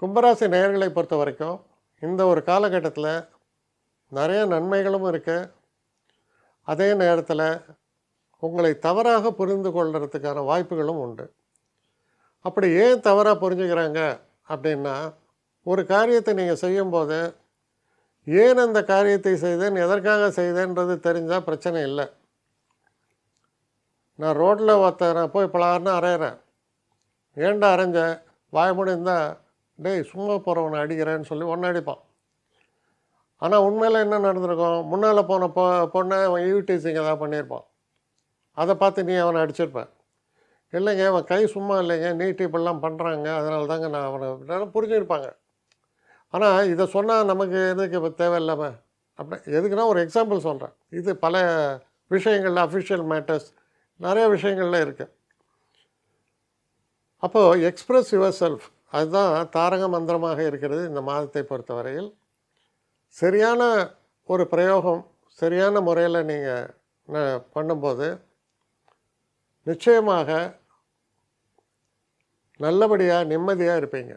கும்பராசி நேயர்களை பொறுத்த வரைக்கும் இந்த ஒரு காலகட்டத்தில் நிறைய நன்மைகளும் இருக்குது. அதே நேரத்தில் உங்களை தவறாக புரிந்து கொள்கிறதுக்கான வாய்ப்புகளும் உண்டு. அப்படி ஏன் தவறாக புரிஞ்சுக்கிறாங்க அப்படின்னா, ஒரு காரியத்தை நீங்கள் செய்யும்போது ஏன் அந்த காரியத்தை செய்தேன், எதற்காக செய்தேன்றது தெரிஞ்சால் பிரச்சனை இல்லை. நான் ரோட்டில் நான் போய் பலாருன்னு அரைகிறேன், ஏன்டா அரைஞ்சேன், வாய முடிந்தால் டேய் சும்மா போகிறவனை அடிக்கிறேன்னு சொல்லி ஒன்று அடிப்பான். ஆனால் உண்மையில் என்ன நடந்திருக்கும், முன்னால் போன பொண்ணை அவன் ஈவ்டீசிங் ஏதாவது பண்ணியிருப்பான். அதை பார்த்து நீ அவனை அடிச்சிருப்பேன். இல்லைங்க அவன் கை சும்மா இல்லைங்க, நீட்டி இப்படிலாம் பண்ணுறாங்க, அதனால தாங்க நான் அவனை புரிஞ்சுருப்பாங்க. ஆனால் இதை சொன்னால் நமக்கு எதுக்கு இப்போ தேவையில்லாமல் அப்படி எதுக்குன்னா ஒரு எக்ஸாம்பிள் சொல்கிறேன். இது பல விஷயங்களில் அஃபிஷியல் மேட்டர்ஸ் நிறைய விஷயங்களில் இருக்குது. அப்போது எக்ஸ்ப்ரெஸ் யுவர் செல்ஃப், அதுதான் தாரக மந்திரமாக இருக்கிறது இந்த மாதத்தை பொறுத்தவரையில். சரியான ஒரு பிரயோகம் சரியான முறையில் நீங்கள் பண்ணும்போது நிச்சயமாக நல்லபடியாக நிம்மதியாக இருப்பீங்க.